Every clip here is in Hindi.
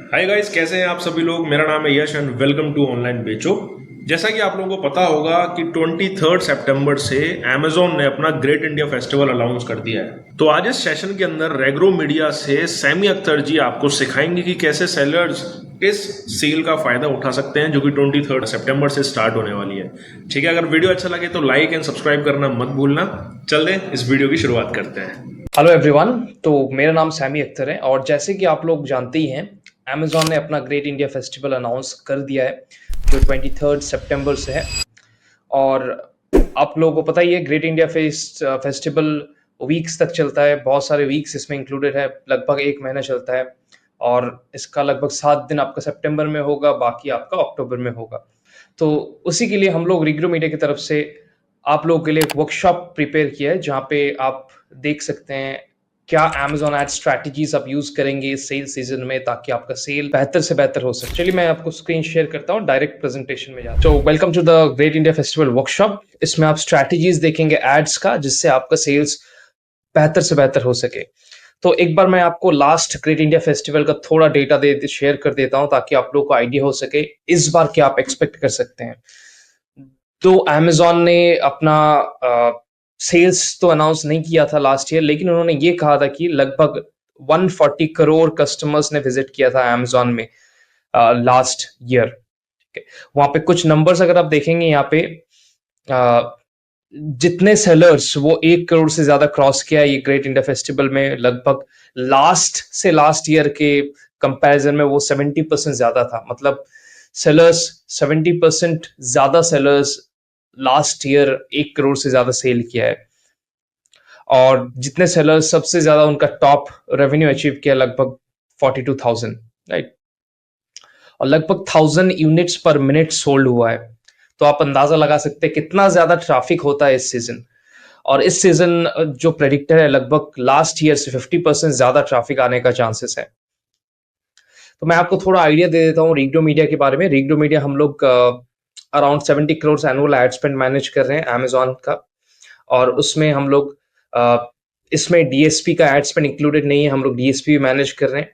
हाय गाइस, कैसे हैं आप सभी लोग। मेरा नाम है यश एंड वेलकम टू ऑनलाइन बेचो। जैसा कि आप लोगों को पता होगा कि 23 सितंबर से अमेजोन ने अपना ग्रेट इंडिया फेस्टिवल अनाउंस कर दिया है। तो आज इस सेशन के अंदर रेग्रो मीडिया से सैमी अख्तर जी आपको सिखाएंगे कि कैसे सेलर्स इस सेल का फायदा उठा सकते हैं जो कि 23 सितंबर से स्टार्ट होने वाली है। ठीक है, अगर वीडियो अच्छा लगे तो लाइक एंड सब्सक्राइब करना मत भूलना। चलते इस वीडियो की शुरुआत करते हैं। Hello everyone. तो मेरा नाम सैमी अख्तर है और जैसे कि आप लोग जानते ही हैं, अमेज़न ने अपना ग्रेट इंडिया फेस्टिवल अनाउंस कर दिया है जो 23 सितंबर से है। और आप लोगों को पता ही है, ग्रेट इंडिया फेस्टिवल वीक्स तक चलता है। बहुत सारे वीक्स इसमें इंक्लूडेड है, लगभग एक महीना चलता है। और इसका लगभग 7 दिन आपका सितंबर में होगा, बाकी आपका अक्टूबर में होगा। तो उसी के लिए हम लोग रिग्रो मीडिया की तरफ से आप लोगों के लिए एक वर्कशॉप प्रिपेयर किया है, जहाँ पे आप देख सकते हैं क्या अमेज़न एड स्ट्रैटेजीज आप यूज करेंगे इस सेल सीजन में, ताकि आपका सेल बेहतर से बेहतर हो सके। चलिए मैं आपको स्क्रीन शेयर करता हूँ, डायरेक्ट प्रेजेंटेशन में जाता हूँ। तो welcome to the great India festival workshop. इसमें आप स्ट्रैटेजीज देखेंगे एड्स का, जिससे आपका सेल्स बेहतर से बेहतर हो सके। तो एक बार मैं आपको लास्ट ग्रेट इंडिया फेस्टिवल का थोड़ा डेटा दे शेयर कर देता हूं, ताकि आप लोग को आइडिया हो सके इस बार क्या आप एक्सपेक्ट कर सकते हैं। तो अमेजोन ने अपना सेल्स तो अनाउंस नहीं किया था लास्ट ईयर, लेकिन उन्होंने ये कहा था कि लगभग 140 करोड़ कस्टमर्स ने विजिट किया था अमेजोन में लास्ट ईयर। वहां पे कुछ नंबर्स अगर आप देखेंगे, यहाँ पे जितने सेलर्स वो 1 करोड़ से ज्यादा क्रॉस किया है ये ग्रेट इंडिया फेस्टिवल में, लगभग लास्ट ईयर के कंपैरिजन में वो 70% ज्यादा था। मतलब सेलर्स 70% ज्यादा सेलर्स लास्ट ईयर 1 करोड़ से ज्यादा सेल किया है। और जितने सेलर्स सबसे ज्यादा उनका टॉप रेवेन्यू अचीव किया लगभग 42,000, राइट। और लगभग 1,000 यूनिट्स पर मिनट सोल्ड हुआ है। तो आप अंदाजा लगा सकते हैं कितना ज्यादा ट्रैफिक होता है इस सीजन। और इस सीजन जो प्रेडिक्टर है, लगभग लास्ट ईयर से 50% ज्यादा ट्रैफिक आने का चांसेस है। तो मैं आपको थोड़ा आइडिया दे देता हूँ रिग्डो मीडिया के बारे में। रिग्डो मीडिया हम लोग around 70 crore annual ad spend manage कर रहे हैं अमेजोन का। और उसमें हम लोग इसमें डीएसपी का एड स्पेंड इंक्लूडेड नहीं है, हम लोग डीएसपी भी मैनेज कर रहे हैं।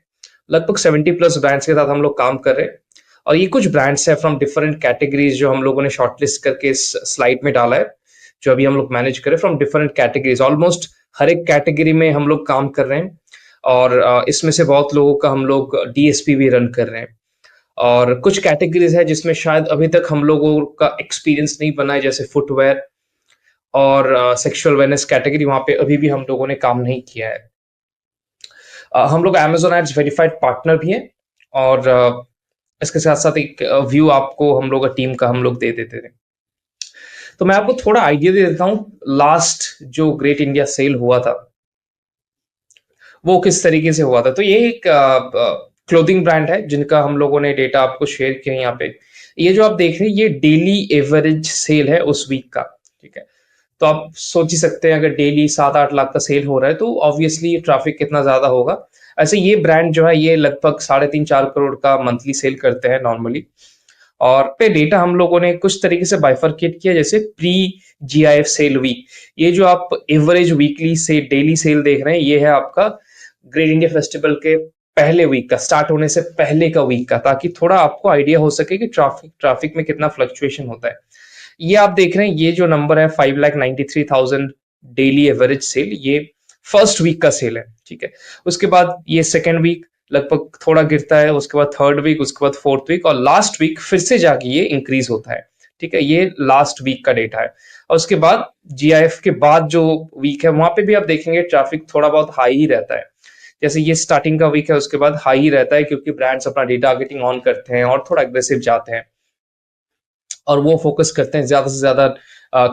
लगभग 70+ ब्रांड्स के साथ हम लोग काम कर रहे हैं। और ये कुछ ब्रांड्स है फ्रॉम डिफरेंट कैटेगरीज जो हम लोगों ने शॉर्टलिस्ट करके इस स्लाइड में डाला है, जो अभी हम लोग मैनेज करें फ्रॉम डिफरेंट कैटेगरीज। ऑलमोस्ट हर एक कैटेगरी में हम लोग काम कर रहे हैं। और इसमें से बहुत लोगों का हम लोग डीएसपी भी रन कर रहे हैं। और कुछ कैटेगरीज है जिसमें शायद अभी तक हम लोगों का एक्सपीरियंस नहीं बना है, जैसे फुटवेयर और सेक्सुअल वेलनेस कैटेगरी, वहां पे अभी भी हम लोगों ने काम नहीं किया है। हम लोग Amazon एड्स वेरीफाइड पार्टनर भी हैं। और इसके साथ साथ एक व्यू आपको हम लोग का टीम का हम लोग दे देते थे। तो मैं आपको थोड़ा आइडिया दे देता हूँ लास्ट जो ग्रेट इंडिया सेल हुआ था वो किस तरीके से हुआ था। तो ये एक क्लोथिंग ब्रांड है जिनका हम लोगों ने डेटा आपको शेयर किया है यहाँ पे। ये जो आप देख रहे हैं ये डेली एवरेज सेल है उस वीक का, ठीक है। तो आप सोच ही सकते हैं, अगर डेली 7-8 लाख का सेल हो रहा है तो ऑब्वियसली ट्रैफिक कितना ज्यादा होगा। ऐसे ये ब्रांड जो है ये लगभग 3.5-4 करोड़ का मंथली सेल करते हैं नॉर्मली। और पे डेटा हम लोगों ने कुछ तरीके से बाइफरकेट किया, जैसे प्री जीआईएफ सेल वीक। ये जो आप एवरेज वीकली से डेली सेल देख रहे हैं, ये है आपका ग्रेट इंडिया फेस्टिवल के पहले वीक का, स्टार्ट होने से पहले का वीक का, ताकि थोड़ा आपको आइडिया हो सके कि ट्रैफिक में कितना फ्लक्चुएशन होता है। ये आप देख रहे हैं, ये जो नंबर है 5,93,000 डेली एवरेज सेल, ये फर्स्ट वीक का सेल है, ठीक है। उसके बाद ये सेकेंड वीक लगभग थोड़ा गिरता है, उसके बाद थर्ड वीक, उसके बाद फोर्थ वीक, और लास्ट वीक फिर से जाके ये इंक्रीज होता है, ठीक है। ये लास्ट वीक का डेटा है। और उसके बाद जीआईएफ के बाद जो वीक है वहां पे भी आप देखेंगे ट्रैफिक थोड़ा बहुत हाई ही रहता है। जैसे ये स्टार्टिंग का वीक है, उसके बाद हाई ही रहता है, क्योंकि ब्रांड्स अपना टारगेटिंग ऑन करते हैं और थोड़ा एग्रेसिव जाते हैं। और वो फोकस करते हैं ज्यादा से ज्यादा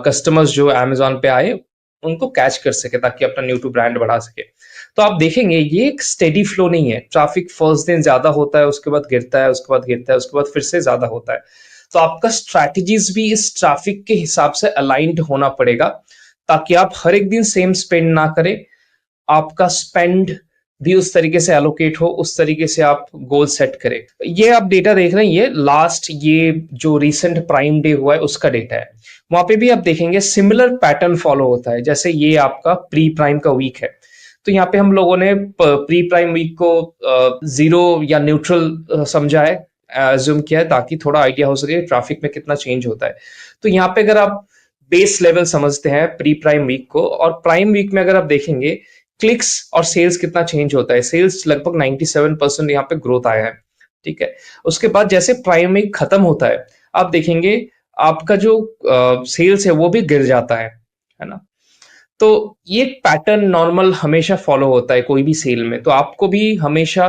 कस्टमर्स जो अमेजोन पे आए उनको कैच कर सके, ताकि अपना न्यू टू ब्रांड बढ़ा सके। तो आप देखेंगे ये एक स्टेडी फ्लो नहीं है। ट्रैफिक फर्स्ट दिन ज्यादा होता है, उसके बाद गिरता है, उसके बाद गिरता है, उसके बाद फिर से ज्यादा होता है। तो आपका स्ट्रैटेजीज भी इस ट्रैफिक के हिसाब से अलाइंड होना पड़ेगा, ताकि आप हर एक दिन सेम स्पेंड ना करें। आपका स्पेंड भी उस तरीके से एलोकेट हो, उस तरीके से आप गोल सेट करें। ये आप डेटा देख रहे हैं, ये लास्ट ये जो रिसेंट प्राइम डे हुआ है उसका डेटा है। वहां पे भी आप देखेंगे सिमिलर पैटर्न फॉलो होता है। जैसे ये आपका प्री प्राइम का वीक है, तो यहाँ पे हम लोगों ने प्री प्राइम वीक को जीरो या न्यूट्रल समझा है, एज्यूम किया है, ताकि थोड़ा आइडिया हो सके ट्रैफिक में कितना चेंज होता है। तो यहाँ पे अगर आप बेस लेवल समझते हैं प्री प्राइम वीक को, और प्राइम वीक में अगर आप देखेंगे क्लिक्स और सेल्स कितना चेंज होता है, सेल्स लगभग 97% यहाँ पे ग्रोथ आया है, ठीक है। उसके बाद जैसे प्राइम वीक खत्म होता है, आप देखेंगे आपका जो सेल्स है वो भी गिर जाता है ना। तो ये पैटर्न नॉर्मल हमेशा फॉलो होता है कोई भी सेल में। तो आपको भी हमेशा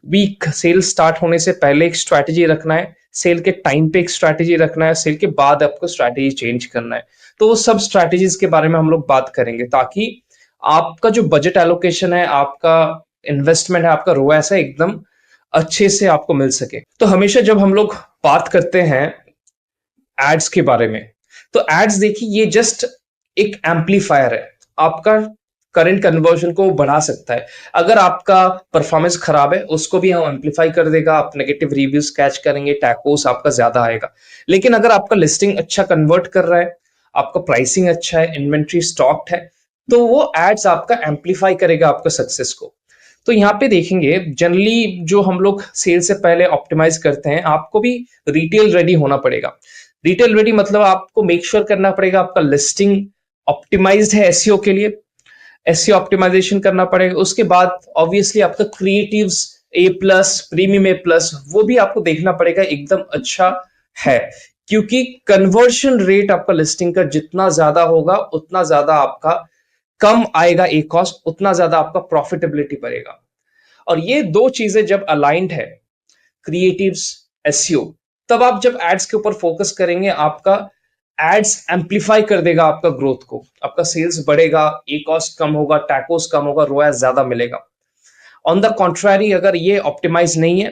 वीक सेल स्टार्ट होने से पहले एक स्ट्रैटेजी रखना है, सेल के टाइम पे एक स्ट्रैटेजी रखना है, सेल के बाद आपको स्ट्रैटेजी चेंज करना है। तो वो सब स्ट्रैटेजीज के बारे में हम लोग बात करेंगे, ताकि आपका जो बजट एलोकेशन है, आपका इन्वेस्टमेंट है, आपका रोएस है, एकदम अच्छे से आपको मिल सके। तो हमेशा जब हम लोग बात करते हैं एड्स के बारे में, तो एड्स देखिए ये जस्ट एक एम्पलीफायर है, आपका करंट कन्वर्जन को बढ़ा सकता है। अगर आपका परफॉर्मेंस खराब है उसको भी हम एम्पलीफाई कर देगा, आप नेगेटिव रिव्यूज कैच करेंगे, टैकोस आपका ज्यादा आएगा। लेकिन अगर आपका लिस्टिंग अच्छा कन्वर्ट कर रहा है, आपका प्राइसिंग अच्छा है, इन्वेंट्री स्टॉक्ड है, तो वो एड्स आपका एम्पलीफाई करेगा आपका सक्सेस को। तो यहाँ पे देखेंगे जनरली जो हम लोग सेल से पहले ऑप्टिमाइज करते हैं, आपको भी रिटेल रेडी होना पड़ेगा। रिटेल रेडी मतलब आपको मेक श्योर करना पड़ेगा आपका लिस्टिंग ऑप्टिमाइज्ड है एसईओ के लिए, एसईओ ऑप्टिमाइजेशन करना पड़ेगा। उसके बाद ऑब्वियसली आपका क्रिएटिव्स ए प्लस, प्रीमियम ए प्लस, वो भी आपको देखना पड़ेगा एकदम अच्छा है, क्योंकि कन्वर्शन रेट आपका लिस्टिंग का जितना ज्यादा होगा उतना ज्यादा आपका कम आएगा ए कॉस्ट, उतना ज्यादा आपका प्रॉफिटेबिलिटी बढ़ेगा। और ये दो चीजें जब अलाइंड है, क्रिएटिव्स, एसईओ, तब आप जब एड्स के ऊपर फोकस करेंगे, आपका एड्स एम्पलीफाई कर देगा आपका ग्रोथ को, आपका सेल्स बढ़ेगा, ए कॉस्ट कम होगा, टैकोस कम होगा, रोएस ज्यादा मिलेगा। ऑन द कॉन्ट्रारी अगर ये ऑप्टिमाइज नहीं है,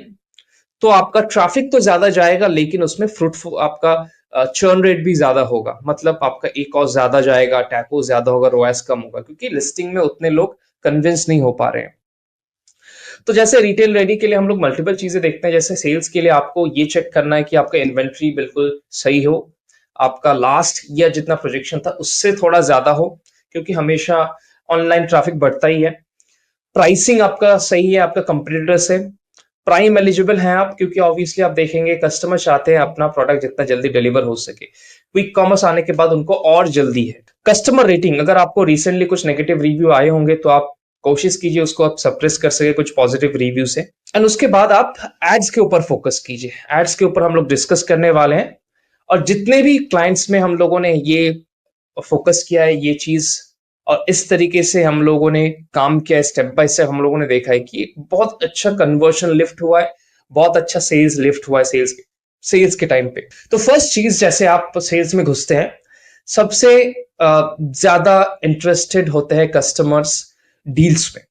तो आपका ट्रैफिक तो ज्यादा जाएगा, लेकिन उसमें फ्रूटफुल आपका चर्न रेट भी ज्यादा होगा, मतलब आपका ए कॉस्ट ज्यादा जाएगा, टैकोस ज्यादा होगा, रोएस कम होगा, क्योंकि लिस्टिंग में उतने लोग कन्विंस नहीं हो पा रहे हैं। तो जैसे रिटेल रेडी के लिए हम लोग मल्टीपल चीजें देखते हैं। जैसे सेल्स के लिए आपको ये चेक करना है कि आपका इन्वेंट्री बिल्कुल सही हो, आपका लास्ट ईयर जितना प्रोजेक्शन था उससे थोड़ा ज्यादा हो, क्योंकि हमेशा ऑनलाइन ट्रैफिक बढ़ता ही है। प्राइसिंग आपका सही है आपका कंपटीटर से, प्राइम एलिजिबल हैं आप, क्योंकि ऑब्वियसली आप देखेंगे कस्टमर चाहते हैं अपना प्रोडक्ट जितना जल्दी डिलीवर हो सके। क्विक कॉमर्स आने के बाद उनको और जल्दी है। कस्टमर रेटिंग, अगर आपको रिसेंटली कुछ नेगेटिव रिव्यू आए होंगे तो आप कोशिश कीजिए उसको आप सप्रेस कर सके कुछ पॉजिटिव रिव्यू से। एंड उसके बाद आप एड्स के ऊपर फोकस कीजिए। एड्स के ऊपर हम लोग डिस्कस करने वाले हैं, और जितने भी क्लाइंट्स में हम लोगों ने ये फोकस किया है ये चीज, और इस तरीके से हम लोगों ने काम किया, स्टेप बाय स्टेप हम लोगों ने देखा है कि बहुत अच्छा कन्वर्शन लिफ्ट हुआ है, बहुत अच्छा सेल्स लिफ्ट हुआ है सेल्स के टाइम पे। तो फर्स्ट चीज, जैसे आप सेल्स में घुसते हैं, सबसे ज्यादा इंटरेस्टेड होते हैं कस्टमर्स डील्स में।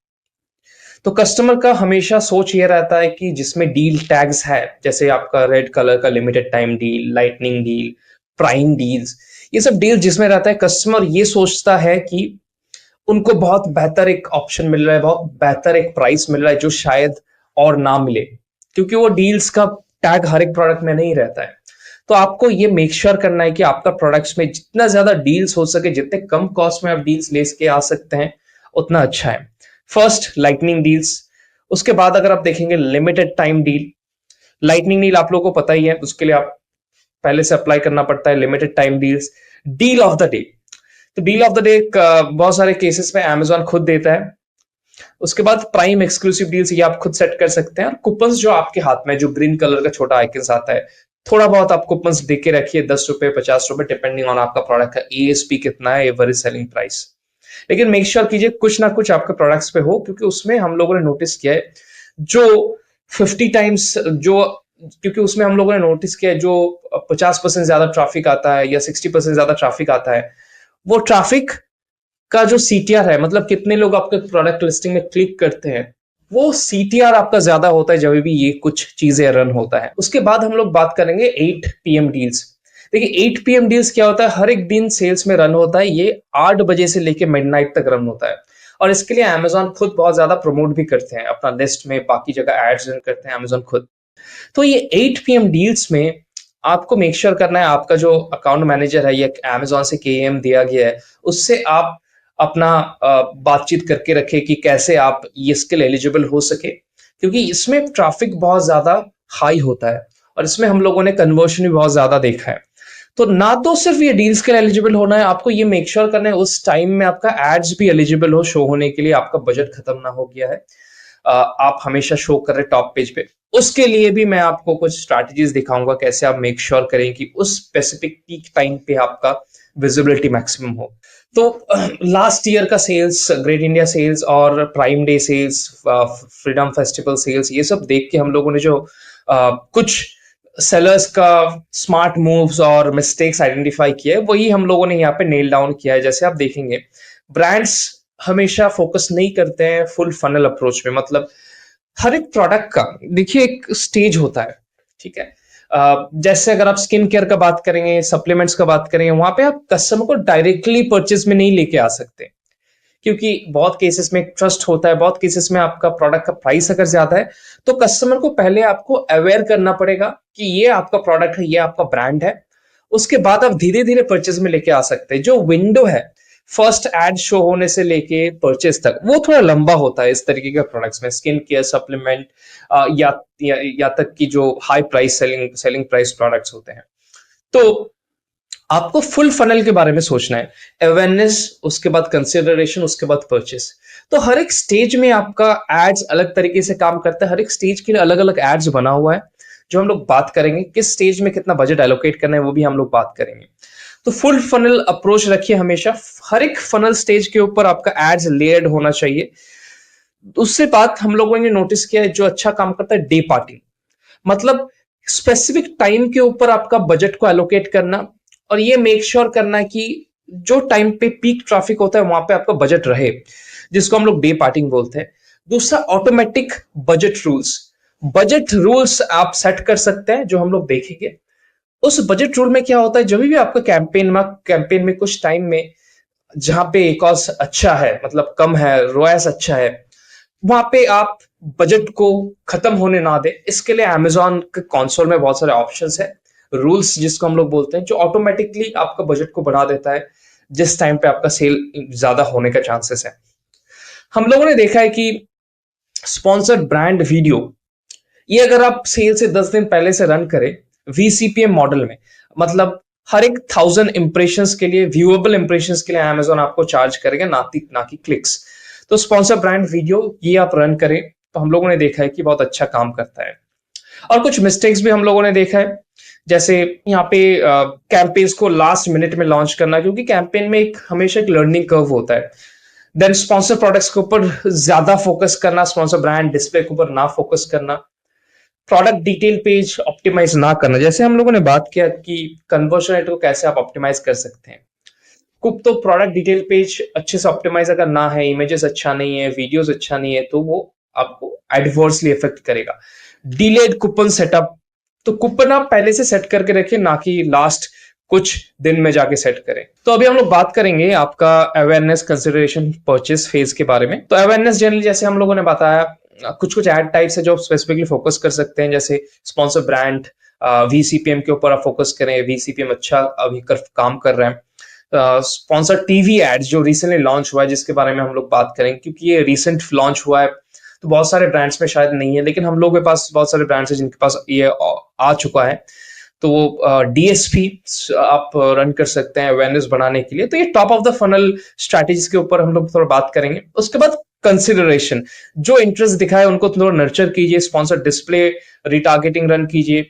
तो कस्टमर का हमेशा सोच ये रहता है कि जिसमें डील टैग्स है, जैसे आपका रेड कलर का limited time deal, lightning deal, prime deals, ये सब डील जिसमें रहता है, कस्टमर ये सोचता है कि उनको बहुत बेहतर एक ऑप्शन मिल रहा है, बहुत बेहतर एक प्राइस मिल रहा है, जो शायद और ना मिले, क्योंकि वो डील्स का टैग हर एक प्रोडक्ट में नहीं रहता है। तो आपको ये मेक श्योर करना है कि आपका प्रोडक्ट्स में जितना ज्यादा डील्स हो सके, जितने कम कॉस्ट में आप डील्स लेके आ सकते हैं, उतना अच्छा है। फर्स्ट लाइटनिंग डील्स, उसके बाद अगर आप देखेंगे limited time deal. Lightning deal आप लोगों को पता ही है, उसके लिए आप पहले से अप्लाई करना पड़ता है। Limited time deals, deal of the day, तो डील ऑफ द डे बहुत सारे केसेस में अमेजॉन खुद देता है। उसके बाद प्राइम एक्सक्लूसिव डील्स, ये आप खुद सेट कर सकते हैं। और कूपन्स जो आपके हाथ में, जो ग्रीन कलर का छोटा आइकन आता है, थोड़ा बहुत आप कूपन्स दे के रखिए, 10 रुपए 50 रुपए, डिपेंडिंग ऑन आपका प्रोडक्ट का एएसपी कितना है, एवरेज सेलिंग प्राइस। लेकिन मेक श्योर कीजिए कुछ ना कुछ आपके प्रोडक्ट्स पे हो, क्योंकि उसमें हम लोगों ने नोटिस किया है जो 50 टाइम्स जो, क्योंकि उसमें हम लोगों ने नोटिस किया है जो 50% ज्यादा ट्रैफिक आता है या 60% ज्यादा ट्रैफिक आता है, वो ट्रैफिक का जो सीटीआर है, मतलब कितने लोग आपके प्रोडक्ट लिस्टिंग में क्लिक करते हैं, वो सीटीआर आपका ज्यादा होता है जब भी ये कुछ चीजें रन होता है। उसके बाद हम लोग बात करेंगे 8 PM डील्स। देखिए 8 PM डील्स क्या होता है, हर एक दिन सेल्स में रन होता है, ये 8 बजे से लेके मिडनाइट तक रन होता है। और इसके लिए अमेजॉन खुद बहुत ज्यादा प्रमोट भी करते हैं अपना लिस्ट में, बाकी जगह एड्स रन करते हैं अमेजॉन खुद। तो ये 8 PM डील्स में आपको मेक श्योर करना है आपका जो अकाउंट मैनेजर है या अमेजॉन से केएम दिया गया है, उससे आप अपना बातचीत करके रखे कि कैसे आप ये स्किल एलिजिबल हो सके, क्योंकि इसमें ट्रैफिक बहुत ज्यादा हाई होता है और इसमें हम लोगों ने कन्वर्शन भी बहुत ज्यादा देखा है। तो ना तो सिर्फ ये डील्स के लिए एलिजिबल होना है, आपको ये मेक श्योर करना है उस टाइम में आपका एड्स भी एलिजिबल हो शो होने के लिए, आपका बजट खत्म ना हो गया है, आप हमेशा शो कर रहे टॉप पेज पे। उसके लिए भी मैं आपको कुछ स्ट्रैटेजीज दिखाऊंगा कैसे आप मेक श्योर करें कि उस स्पेसिफिक पीक टाइम पे आपका विजिबिलिटी मैक्सिमम हो। तो लास्ट ईयर का सेल्स, ग्रेट इंडिया सेल्स और prime day sales, freedom festival sales, ये सब देख के हम लोगों ने जो कुछ सेलर्स का स्मार्ट मूव्स और मिस्टेक्स आइडेंटिफाई किया है, वही हम लोगों ने यहाँ पे नेल डाउन किया है। जैसे आप देखेंगे, ब्रांड्स हमेशा फोकस नहीं करते हैं फुल फनल अप्रोच में। मतलब हर एक प्रोडक्ट का देखिए एक स्टेज होता है, ठीक है। जैसे अगर आप स्किन केयर का बात करेंगे, सप्लीमेंट्स का बात करेंगे, वहां पे आप कस्टमर को डायरेक्टली परचेज में नहीं लेके आ सकते, क्योंकि बहुत केसेस में ट्रस्ट होता है, बहुत केसेस में आपका प्रोडक्ट का प्राइस अगर ज्यादा है तो कस्टमर को पहले आपको अवेयर करना पड़ेगा कि ये आपका प्रोडक्ट है, ये आपका ब्रांड है। उसके बाद आप धीरे धीरे परचेज में लेके आ सकते हैं। जो विंडो है फर्स्ट एड शो होने से लेके परचेज तक, वो थोड़ा लंबा होता है इस तरीके के प्रोडक्ट्स में, स्किन केयर, सप्लीमेंट, या तक की जो high price selling price products होते हैं। तो आपको फुल फनल के बारे में सोचना है, अवेयरनेस, उसके बाद कंसिडरेशन, उसके बाद परचेस। तो हर एक स्टेज में आपका एड्स अलग तरीके से काम करता है, हर एक स्टेज के लिए अलग अलग एड्स बना हुआ है, जो हम लोग बात करेंगे। किस स्टेज में कितना बजट एलोकेट करना है वो भी हम लोग बात करेंगे। तो फुल फनल अप्रोच रखिए हमेशा, हर एक फनल स्टेज के ऊपर आपका एड्स लेयर्ड होना चाहिए। उससे बात हम लोगों ने नोटिस किया है, जो अच्छा काम करता है डे पार्टी, मतलब स्पेसिफिक टाइम के ऊपर आपका बजट को एलोकेट करना और ये मेक श्योर करना कि जो टाइम पे पीक ट्रैफिक होता है वहां पे आपका बजट रहे, जिसको हम लोग डे पार्टिंग बोलते हैं। दूसरा, ऑटोमेटिक बजट रूल्स आप सेट कर सकते हैं, जो हम लोग देखेंगे। उस बजट रूल में क्या होता है, जब भी आपका कैंपेन में कुछ टाइम में जहां पे कॉस्ट अच्छा है, मतलब कम है, रोएस अच्छा है, वहां पे आप बजट को खत्म होने ना दे, इसके लिए अमेजोन के कंसोल में बहुत सारे ऑप्शंस है, रूल्स जिसको हम लोग बोलते हैं, जो ऑटोमेटिकली आपका बजट को बढ़ा देता है जिस टाइम पे आपका सेल ज्यादा होने का चांसेस है। हम लोगों ने देखा है कि स्पॉन्सर्ड ब्रांड वीडियो, ये अगर आप सेल से 10 दिन पहले से रन करें वीसीपीएम मॉडल में, मतलब हर एक 1000 इंप्रेशंस के लिए, व्यूएबल इंप्रेशंस के लिए अमेजोन आपको चार्ज करेगा, ना कि क्लिक्स। तो स्पॉन्सर ब्रांड वीडियो ये आप रन करें तो हम लोगों ने देखा है कि बहुत अच्छा काम करता है। और कुछ मिस्टेक्स भी हम लोगों ने देखा है, जैसे यहाँ पे कैंपेन्स को लास्ट मिनट में लॉन्च करना, क्योंकि कैंपेन में हमेशा एक लर्निंग कर्व होता है। देन स्पॉन्सर प्रोडक्ट्स के ऊपर ज्यादा फोकस करना, स्पॉन्सर ब्रांड डिस्प्ले के ऊपर ना फोकस करना, प्रोडक्ट डिटेल पेज ऑप्टिमाइज ना करना। जैसे हम लोगों ने बात किया कि कन्वर्जन रेट को कैसे आप ऑप्टिमाइज कर सकते हैं, कुछ तो प्रोडक्ट डिटेल पेज अच्छे से ऑप्टिमाइज अगर ना है, इमेजेस अच्छा नहीं है, वीडियोस अच्छा नहीं है, तो वो आपको एडवर्सली इफेक्ट करेगा। डिलेड कूपन सेटअप, तो कूपन आप पहले से सेट करके रखिए, ना कि लास्ट कुछ दिन में जाके सेट करें। तो अभी हम लोग बात करेंगे आपका अवेयरनेस, कंसिडरेशन, परचेस फेज के बारे में। तो अवेयरनेस जनरली जैसे हम लोगों ने बताया, कुछ एड टाइप्स है जो स्पेसिफिकली फोकस कर सकते हैं, जैसे स्पॉन्सर ब्रांड, वीसीपीएम के ऊपर आप फोकस करें, वीसीपीएम अच्छा अभी काम कर रहे हैं। स्पॉन्सर टीवी एड्स जो रिसेंटली लॉन्च हुआ है, जिसके बारे में हम लोग बात करेंगे, क्योंकि ये रिसेंट लॉन्च हुआ है, तो बहुत सारे ब्रांड्स में शायद नहीं है, लेकिन हम लोग के पास बहुत सारे ब्रांड्स हैं जिनके पास ये आ चुका है। तो वो डीएसपी आप रन कर सकते हैं अवेयरनेस बढ़ाने के लिए। तो ये top of the funnel strategies के ऊपर हम लोग थोड़ा बात करेंगे। उसके बाद कंसिडरेशन, जो इंटरेस्ट दिखाए उनको थोड़ा नर्चर कीजिए, स्पॉन्सर डिस्प्ले रिटारगेटिंग रन कीजिए,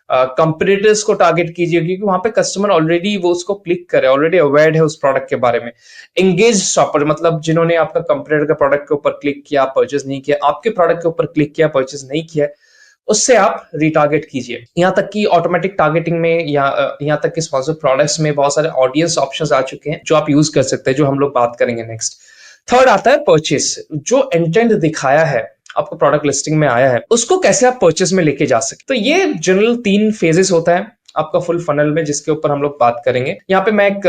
कंपटीटर्स को टारगेट कीजिए, क्योंकि वहां पे कस्टमर ऑलरेडी वो उसको क्लिक करे, ऑलरेडी अवेयर है उस प्रोडक्ट के बारे में। एंगेज शॉपर, मतलब जिन्होंने आपका कंपटीटर के प्रोडक्ट के ऊपर क्लिक किया, परचेज नहीं किया, आपके प्रोडक्ट के ऊपर क्लिक किया, परचेज नहीं किया, उससे आप रिटारगेट कीजिए। यहाँ तक कि ऑटोमेटिक टारगेटिंग में या यहाँ तक कि स्पॉन्सर प्रोडक्ट्स में बहुत सारे ऑडियंस ऑप्शंस आ चुके हैं जो आप यूज कर सकते हैं, जो हम लोग बात करेंगे नेक्स्ट। थर्ड आता है परचेस, जो इंटेंट दिखाया है आपको प्रोडक्ट लिस्टिंग में आया है, उसको कैसे आप परचेस में लेके जा सकते। तो ये जनरल 3 फेजेस होता है आपका फुल फनल में, जिसके ऊपर हम लोग बात करेंगे। यहाँ पे मैं एक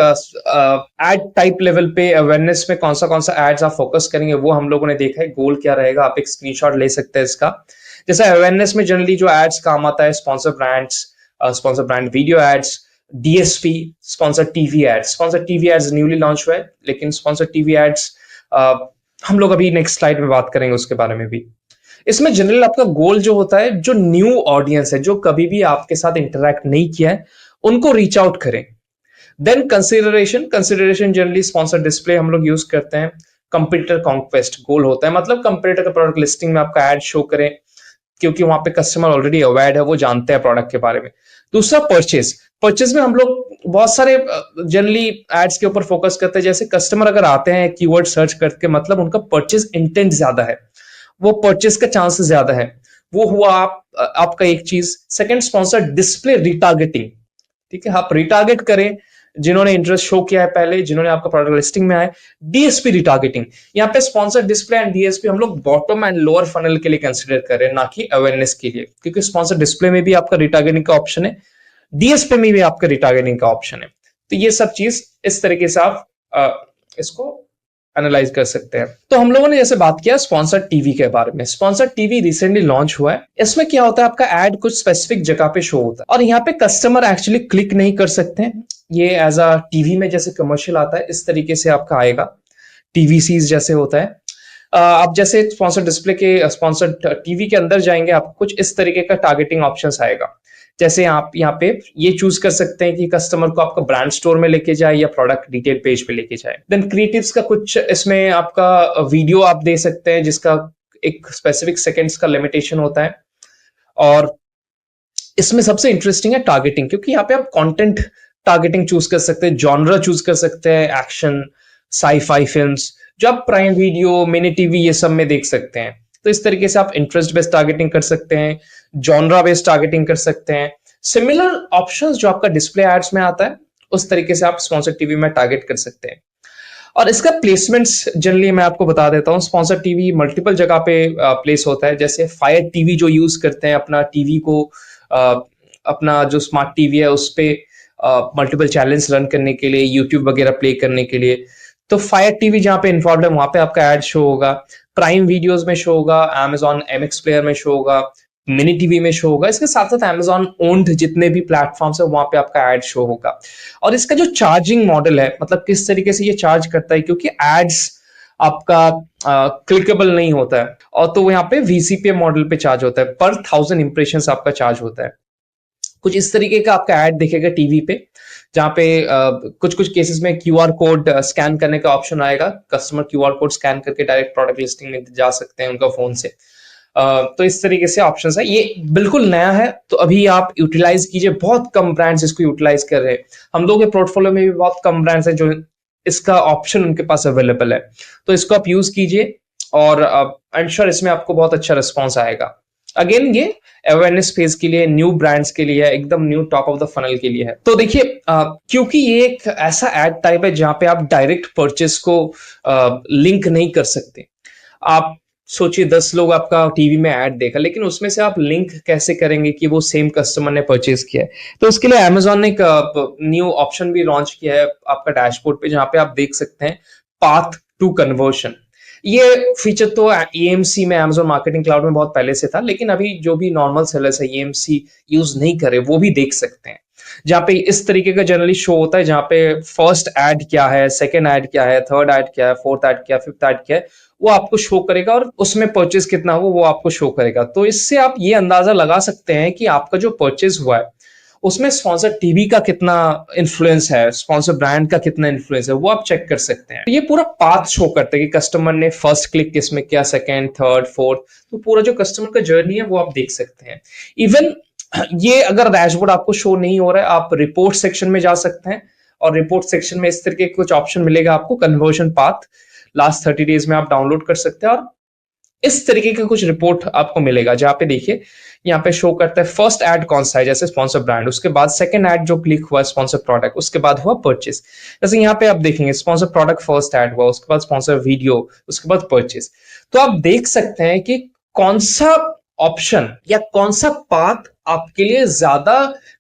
एड टाइप लेवल पे अवेयरनेस में कौन सा एड्स आप फोकस करेंगे वो हम लोगों ने देखा है। गोल क्या रहेगा, आप एक स्क्रीनशॉट ले सकते हैं इसका। जैसे अवेयरनेस में जनरली जो एड्स काम आता है, sponsor brand video ads, DSP, sponsor TV ads. Sponsor TV ads newly launch हुआ है, लेकिन स्पॉन्सर टीवी एड्स हम लोग अभी नेक्स्ट स्लाइड में बात करेंगे उसके बारे में भी। इसमें जनरल आपका गोल जो होता है, जो न्यू ऑडियंस है, जो कभी भी आपके साथ इंटरैक्ट नहीं किया है, उनको रीच आउट करें। Then consideration generally sponsor display हम लोग यूज करते हैं। कंपटीटर कॉन्क्वेस्ट गोल होता है, मतलब कंपटीटर का प्रोडक्ट लिस्टिंग में आपका एड शो करें, क्योंकि वहां पे कस्टमर ऑलरेडी अवेयर है, वो जानते हैं प्रोडक्ट के बारे में। दूसरा परचेज में हम लोग बहुत सारे जनरली एड्स के ऊपर फोकस करते हैं। जैसे कस्टमर अगर आते हैं कीवर्ड सर्च करके, मतलब उनका परचेज इंटेंट ज्यादा है, वो परचेज का चांसेस ज्यादा है। वो हुआ आपका एक चीज। Second, sponsor display retargeting. ठीक है, आप रिटारगेट करें जिन्होंने इंटरेस्ट शो किया है पहले, जिन्होंने आपका प्रोडक्ट लिस्टिंग में आए। डीएसपी रिटारगेटिंग, यहाँ पे स्पॉन्सर डिस्प्ले एंड डीएसपी हम लोग बॉटम एंड लोअर फनल के लिए कंसीडर कर रहे हैं, ना कि अवेयरनेस के लिए, क्योंकि स्पॉन्सर डिस्प्ले में भी आपका रिटारगेटिंग का ऑप्शन है, डीएसपी में भी आपका रिटारगेटिंग का ऑप्शन है। तो ये सब चीज इस तरीके से आप इसको एनालाइज कर सकते हैं। तो हम लोगों ने जैसे बात किया स्पॉन्सर टीवी के बारे में। स्पॉन्सर टीवी रिसेंटली लॉन्च हुआ है। इसमें क्या होता है, आपका एड कुछ स्पेसिफिक जगह पे शो होता है और यहाँ पे कस्टमर एक्चुअली क्लिक नहीं कर सकते हैं। ये एज अ टीवी में जैसे कमर्शियल आता है, इस तरीके से आपका आएगा, टीवीसीज जैसे होता है। आप जैसे स्पॉन्सर डिस्प्ले के स्पॉन्सर टीवी के अंदर जाएंगे, आपको कुछ इस तरीके का टारगेटिंग ऑप्शंस आएगा। जैसे आप यहाँ पे ये चूज कर सकते हैं कि कस्टमर को आपका ब्रांड स्टोर में लेके जाए या प्रोडक्ट डिटेल पेज पे लेके जाए। देन क्रिएटिव्स का कुछ इसमें आपका वीडियो आप दे सकते हैं, जिसका एक स्पेसिफिक सेकंड्स का लिमिटेशन होता है। और इसमें सबसे इंटरेस्टिंग है टारगेटिंग, क्योंकि यहाँ पे आप कंटेंट टारगेटिंग चूज कर सकते हैं, जॉनरा चूज कर सकते हैं, एक्शन, साई-फाई फिल्म्स, जो आप प्राइम वीडियो, मिनी टीवी ये सब में देख सकते हैं। तो इस तरीके से आप इंटरेस्ट बेस्ड टारगेटिंग कर सकते हैं, जॉनरा बेस्ड टारगेटिंग कर सकते हैं। सिमिलर ऑप्शंस जो आपका डिस्प्ले एड्स में आता है, उस तरीके से आप स्पॉन्सर टीवी में टारगेट कर सकते हैं। और इसका प्लेसमेंट्स जनरली मैं आपको बता देता हूँ। स्पॉन्सर टीवी मल्टीपल जगह पे प्लेस होता है। जैसे फायर टीवी जो यूज करते हैं अपना टीवी को, अपना जो स्मार्ट टीवी है उस पे मल्टीपल चैनल्स रन करने के लिए, यूट्यूब वगैरह प्ले करने के लिए, तो फायर टीवी जहाँ पे इन्वॉल्व है वहां पे आपका एड शो होगा। प्राइम वीडियोस में शो होगा, Amazon MX प्लेयर में शो होगा, मिनी टीवी में शो होगा। इसके साथ साथ Amazon ओन्ड जितने भी प्लेटफॉर्म्स है वहां पे आपका एड शो होगा। और इसका जो चार्जिंग मॉडल है, मतलब किस तरीके से ये चार्ज करता है, क्योंकि एड्स आपका क्लिकेबल नहीं होता है, और तो यहाँ पे VCPA मॉडल पे चार्ज होता है, पर 1000 इंप्रेशंस आपका चार्ज होता है। कुछ इस तरीके का आपका ऐड दिखेगा टीवी पे, जहाँ पे कुछ कुछ केसेस में QR कोड स्कैन करने का ऑप्शन आएगा। कस्टमर QR कोड स्कैन करके डायरेक्ट प्रोडक्ट लिस्टिंग में जा सकते हैं उनका फोन से। तो इस तरीके से ऑप्शंस है। ये बिल्कुल नया है, तो अभी आप यूटिलाइज कीजिए। बहुत कम ब्रांड्स इसको यूटिलाइज कर रहे हैं। हम लोग के पोर्टफोलियो में भी बहुत कम ब्रांड्स हैं जो इसका ऑप्शन उनके पास अवेलेबल है, तो इसको आप यूज कीजिए और आई एम श्योर इसमें आपको बहुत अच्छा रिस्पॉन्स आएगा। अगेन ये अवेयरनेस फेज के लिए, न्यू ब्रांड्स के लिए, एकदम new top of the funnel के लिए है। तो देखिए क्योंकि ये एक ऐसा एड टाइप है जहां पे आप डायरेक्ट परचेस को लिंक नहीं कर सकते। आप सोचिए 10 लोग आपका टीवी में ऐड देखा, लेकिन उसमें से आप लिंक कैसे करेंगे कि वो सेम कस्टमर ने परचेज किया है। तो उसके लिए Amazon ने एक न्यू ऑप्शन भी लॉन्च किया है आपका डैशबोर्ड पे, जहां पे आप देख सकते हैं पाथ टू कन्वर्शन। ये फीचर तो EMC में, Amazon मार्केटिंग क्लाउड में बहुत पहले से था, लेकिन अभी जो भी नॉर्मल सेलर्स है EMC यूज नहीं करे वो भी देख सकते हैं, जहाँ पे इस तरीके का जनरली शो होता है, जहाँ पे फर्स्ट ऐड क्या है, सेकंड ऐड क्या है, थर्ड ऐड क्या है, फोर्थ ऐड क्या है, फिफ्थ ऐड क्या है, वो आपको शो करेगा, और उसमें परचेज कितना हो वो आपको शो करेगा। तो इससे आप ये अंदाजा लगा सकते हैं कि आपका जो परचेज हुआ है उसमें स्पॉन्सर टीवी का कितना इन्फ्लुएंस है, स्पॉन्सर ब्रांड का कितना इन्फ्लुएंस है, वो आप चेक कर सकते हैं। तो ये पूरा पाथ शो करता है कि कस्टमर ने फर्स्ट क्लिक किसमें किया, सेकंड, थर्ड, फोर्थ, तो पूरा जो कस्टमर का जर्नी है वो आप देख सकते हैं। इवन ये अगर डैशबोर्ड आपको शो नहीं हो रहा है, आप रिपोर्ट सेक्शन में जा सकते हैं, और रिपोर्ट सेक्शन में इस तरीके कुछ ऑप्शन मिलेगा आपको, कन्वर्जन पाथ लास्ट 30 डेज में आप डाउनलोड कर सकते हैं, और इस तरीके का कुछ रिपोर्ट आपको मिलेगा, जहां पे देखिए यहाँ पे शो करता है फर्स्ट ऐड कौन सा है, जैसे स्पॉन्सर ब्रांड, उसके बाद सेकंड ऐड जो क्लिक हुआ स्पॉन्सर प्रोडक्ट, उसके बाद हुआ परचेस। जैसे यहाँ पे आप देखेंगे स्पॉन्सर प्रोडक्ट फर्स्ट ऐड हुआ, उसके बाद स्पॉन्सर वीडियो, उसके बाद परचेस। तो आप देख सकते हैं कि कौन सा ऑप्शन या कौन सा पाथ आपके लिए ज्यादा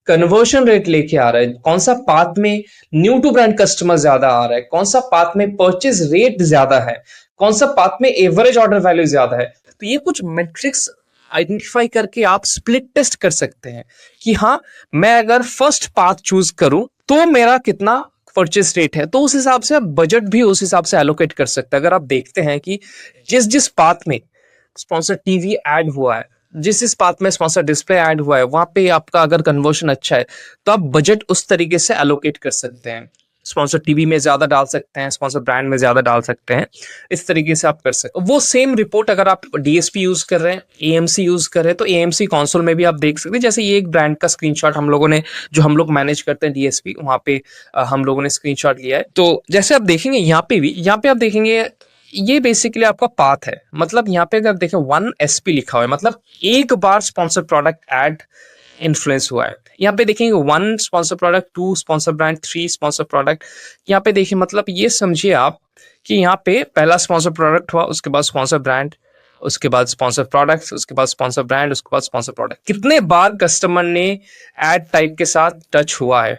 कन्वर्शन रेट लेके आ रहा है, कौन सा पाथ में न्यू टू ब्रांड कस्टमर ज्यादा आ रहा है, कौन सा पाथ में परचेज रेट ज्यादा है, कौन सा पाथ में एवरेज ऑर्डर वैल्यू ज्यादा है। तो ये कुछ मेट्रिक्स आइडेंटिफाई करके आप स्प्लिट टेस्ट कर सकते हैं कि हाँ, मैं अगर फर्स्ट पाथ चूज करूं तो मेरा कितना परचेस रेट है, तो उस हिसाब से आप बजट भी उस हिसाब से एलोकेट कर सकते हैं। अगर आप देखते हैं कि जिस जिस पाथ में स्पॉन्सर टीवी ऐड हुआ है, जिस जिस पाथ में स्पॉन्सर डिस्प्ले ऐड हुआ है, वहां पे आपका अगर कन्वर्शन अच्छा है तो आप बजट उस तरीके से एलोकेट कर सकते हैं। स्पॉन्सर टीवी में ज्यादा डाल सकते हैं, स्पॉन्सर ब्रांड में ज्यादा डाल सकते हैं, इस तरीके से आप कर सकते हैं। वो सेम रिपोर्ट अगर आप डीएसपी यूज कर रहे हैं, एएमसी यूज कर रहे हैं, तो एएमसी कंसोल में भी आप देख सकते हैं। जैसे ये एक ब्रांड का स्क्रीनशॉट हम लोगों ने, जो हम लोग मैनेज करते हैं डीएसपी, वहां पे हम लोगों ने स्क्रीनशॉट लिया है। तो जैसे आप देखेंगे यहाँ पे भी, यहाँ पे आप देखेंगे ये बेसिकली आपका पाथ है। मतलब यहाँ पे अगर देखें 1 SP लिखा हुआ है, मतलब एक बार स्पॉन्सर प्रोडक्ट ऐड इन्फ्लुएंस हुआ है। यहाँ पे देखेंगे 1 sponsor product, 2 sponsor brand, 3 sponsor product. यहाँ पे देखिए, मतलब ये समझिए आप कि यहाँ पे पहला स्पॉन्सर प्रोडक्ट हुआ, उसके बाद स्पॉन्सर ब्रांड, उसके बाद स्पॉन्सर प्रोडक्ट्स, उसके बाद स्पॉन्सर ब्रांड, उसके बाद स्पॉन्सर प्रोडक्ट। कितने बार कस्टमर ने एड टाइप के साथ टच हुआ है,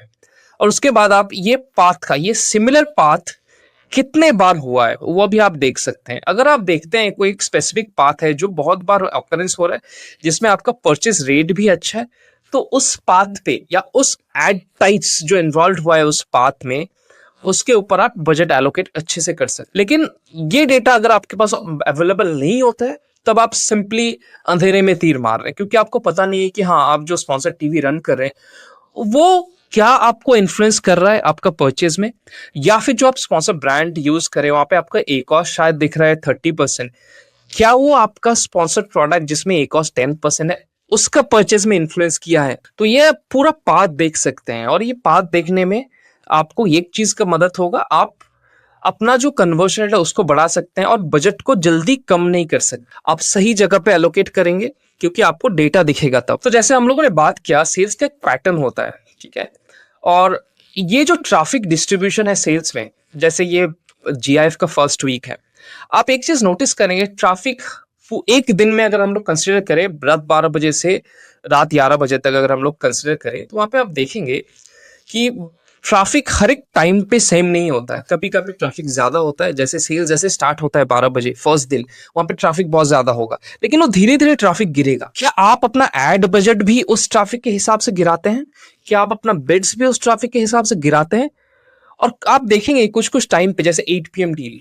और उसके बाद आप ये पाथ का, ये सिमिलर पाथ कितने बार हुआ है वो भी आप देख सकते हैं। अगर आप देखते हैं कोई एक स्पेसिफिक पाथ है जो बहुत बार ऑकरेंस हो रहा है, जिसमें आपका परचेस रेट भी अच्छा है, तो उस पाथ पे या उस एड टाइप्स जो इन्वॉल्व हुआ है उस पाथ में, उसके ऊपर आप बजट एलोकेट अच्छे से कर सकते हैं। लेकिन ये डेटा अगर आपके पास अवेलेबल नहीं होता है, तब आप सिंपली अंधेरे में तीर मार रहे हैं, क्योंकि आपको पता नहीं है कि हाँ, आप जो स्पॉन्सर टीवी रन कर रहे हैं वो क्या आपको इन्फ्लुएंस कर रहा है आपका परचेज में, या फिर जो आप स्पॉन्सर ब्रांड यूज करें वहां पे आपका ए कॉस्ट शायद दिख रहा है 30%, क्या वो आपका स्पॉन्सर प्रोडक्ट जिसमें ए कॉस्ट 10% है उसका परचेज में इन्फ्लुएंस किया है। तो ये पूरा पाथ देख सकते हैं, और ये पाथ देखने में आपको एक चीज का मदद होगा, आप अपना जो कन्वर्शन रेट है उसको बढ़ा सकते हैं, और बजट को जल्दी कम नहीं कर सकते। आप सही जगह पे एलोकेट करेंगे क्योंकि आपको डेटा दिखेगा तब। तो जैसे हम लोगों ने बात किया, सेल्स का एक पैटर्न होता है, ठीक है, और ये जो ट्रैफिक डिस्ट्रीब्यूशन है सेल्स में, जैसे ये जीआईएफ का फर्स्ट वीक है, आप एक चीज नोटिस करेंगे, ट्रैफिक एक दिन में अगर हम लोग कंसिडर करें, रात 12 बजे से रात 11 बजे तक अगर हम लोग कंसिडर करें, तो वहां पे आप देखेंगे कि ट्रैफिक हर एक टाइम पे सेम नहीं होता है। कभी कभी ट्रैफिक ज्यादा होता है, जैसे सेल जैसे स्टार्ट होता है 12 बजे फर्स्ट दिन, वहां पे ट्रैफिक बहुत ज्यादा होगा, लेकिन वो धीरे धीरे ट्रैफिक गिरेगा। क्या आप अपना एड बजट भी उस ट्रैफिक के हिसाब से गिराते हैं? क्या आप अपना बिड्स भी उस ट्रैफिक के हिसाब से गिराते हैं? और आप देखेंगे कुछ कुछ टाइम पे, जैसे 8 PM डील,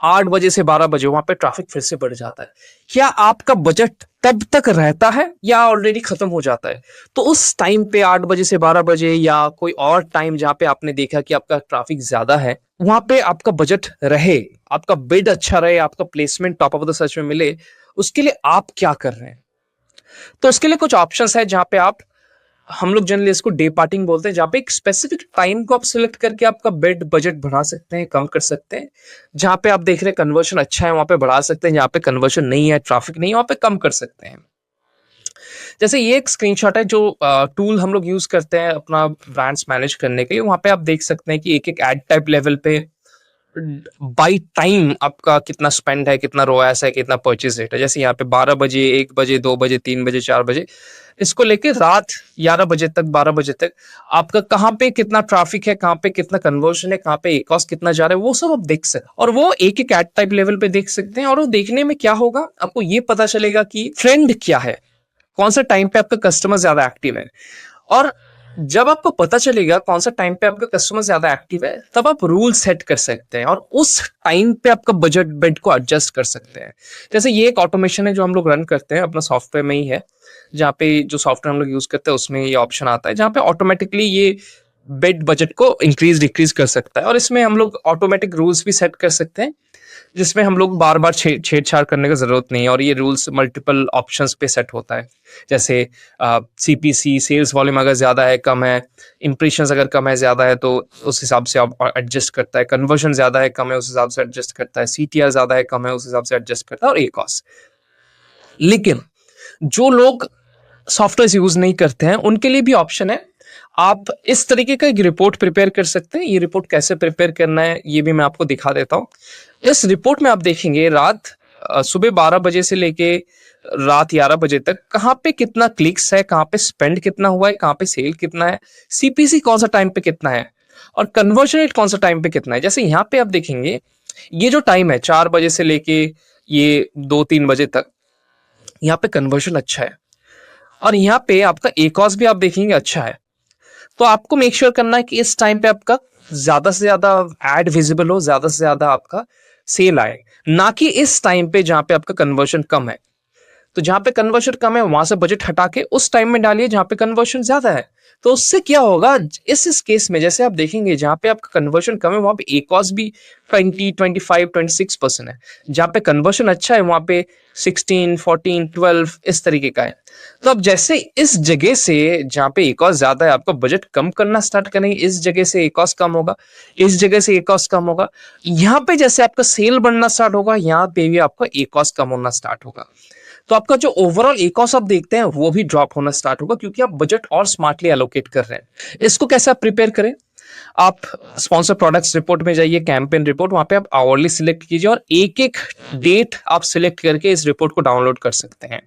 8 बजे से 12 बजे वहां पे ट्रैफिक फिर से बढ़ जाता है। क्या आपका बजट तब तक रहता है या ऑलरेडी खत्म हो जाता है? तो उस टाइम पे 8 बजे से 12 बजे या कोई और टाइम जहां पे आपने देखा कि आपका ट्रैफिक ज्यादा है, वहां पे आपका बजट रहे, आपका बिड अच्छा रहे, आपका placement top of the search में मिले, उसके लिए आप क्या कर रहे हैं? तो उसके लिए कुछ ऑप्शंस है जहां पे आप, हम लोग जनरली इसको डे पार्टिंग बोलते हैं, जहां पे एक स्पेसिफिक टाइम को आप सिलेक्ट करके आपका बेड बजट बढ़ा सकते हैं, कम कर सकते हैं। जहां पे आप देख रहे हैं कन्वर्शन अच्छा है वहां पे बढ़ा सकते हैं, जहां पे कन्वर्शन नहीं है, ट्रैफिक नहीं है, वहां पे कम कर सकते हैं। जैसे ये एक स्क्रीनशॉट है जो टूल हम लोग यूज करते हैं अपना ब्रांड्स मैनेज करने के लिए। वहां पे आप देख सकते हैं कि एक एक एड टाइप लेवल पे बाई टाइम आपका कितना स्पेंड है, कितना रोएस है, कितना परचेज रेट है। जैसे यहाँ पे 12 बजे, 1 बजे, 2 बजे, 3 बजे, 4 बजे, इसको लेके रात 11 बजे तक, 12 बजे तक आपका कहाँ पे कितना ट्रैफिक है, कहाँ पे कितना कन्वर्शन है, कहाँ पे कॉस्ट कितना जा रहा है, वो सब आप देख सकते हैं। और वो एक एक एड टाइप लेवल पे देख सकते हैं, और वो देखने में क्या होगा, आपको ये पता चलेगा कि ट्रेंड क्या है, कौन सा टाइम पे आपका कस्टमर ज्यादा एक्टिव है। और जब आपको पता चलेगा कौन सा टाइम पे आपका कस्टमर ज्यादा एक्टिव है, तब आप रूल सेट कर सकते हैं और उस टाइम पे आपका बजट बेड को एडजस्ट कर सकते हैं। जैसे ये एक ऑटोमेशन है जो हम लोग रन करते हैं अपना सॉफ्टवेयर में ही है, जहाँ पे जो सॉफ्टवेयर हम लोग यूज करते हैं उसमें ये ऑप्शन आता है, जहाँ पे ऑटोमेटिकली ये बेड बजट को इंक्रीज डिक्रीज कर सकता है। और इसमें हम लोग ऑटोमेटिक रूल्स भी सेट कर सकते हैं, जिसमें हम लोग बार बार छेड़छाड़ करने का जरूरत नहीं है। और ये रूल्स मल्टीपल ऑप्शंस पे सेट होता है, जैसे सीपीसी, सेल्स वॉल्यूम अगर ज्यादा है कम है, इंप्रेशंस अगर कम है ज्यादा है तो उस हिसाब से आप एडजस्ट करता है, कन्वर्जन ज्यादा है कम है उस हिसाब से एडजस्ट करता है, सीटीआर ज्यादा है कम है उस हिसाब से एडजस्ट करता है, और ए कॉस्ट। लेकिन जो लोग सॉफ्टवेयर यूज नहीं करते हैं उनके लिए भी ऑप्शन है, आप इस तरीके का एक रिपोर्ट प्रिपेयर कर सकते हैं। ये रिपोर्ट कैसे प्रिपेयर करना है ये भी मैं आपको दिखा देता हूँ। इस रिपोर्ट में आप देखेंगे सुबह 12 बजे से लेके रात 11 बजे तक कहाँ पे कितना क्लिक्स है, कहाँ पे स्पेंड कितना हुआ है, कहाँ पे सेल कितना है, सीपीसी कौन सा टाइम पे कितना है, और कन्वर्जन रेट कौन सा टाइम पे कितना है। जैसे यहाँ पे आप देखेंगे ये जो टाइम है 4 बजे से लेके ये 2-3 बजे तक, यहाँ पे कन्वर्जन अच्छा है, और यहाँ पे आपका ए कॉस्ट भी आप देखेंगे अच्छा है। तो आपको मेक श्योर करना है कि इस टाइम पे आपका ज्यादा से ज्यादा एड विजिबल हो, ज्यादा से ज्यादा आपका सेल आए, ना कि इस टाइम पे जहां पे आपका कन्वर्शन कम है। तो जहां पे कन्वर्शन कम है वहां से बजट हटा के उस टाइम में डालिए जहां पे कन्वर्शन ज्यादा है। तो उससे क्या होगा, इस केस में जैसे आप देखेंगे जहां पे आपका कन्वर्शन कम है वहां पे एकॉस भी 20, 25, 26% है। जहां पे कन्वर्शन अच्छा है वहां पे 16, 14, 12 इस तरीके का है। तो अब जैसे इस जगह से जहां पे एकॉस ज्यादा है आपका बजट कम करना स्टार्ट करेंगे, इस जगह से एकॉस कम होगा, इस जगह से एकॉस कम होगा, यहाँ पे जैसे आपका सेल बढ़ना स्टार्ट होगा यहाँ पे भी आपका एकॉस कम होना स्टार्ट होगा। तो आपका जो ओवरऑल एकॉस आप देखते हैं वो भी ड्रॉप होना स्टार्ट होगा, क्योंकि आप बजट और स्मार्टली एलोकेट कर रहे हैं। इसको कैसे आप प्रिपेयर करें, आप स्पॉन्सर प्रोडक्ट्स रिपोर्ट में जाइए, कैंपेन रिपोर्ट, वहां पे आप आवरली सिलेक्ट कीजिए और एक एक डेट आप सिलेक्ट करके इस रिपोर्ट को डाउनलोड कर सकते हैं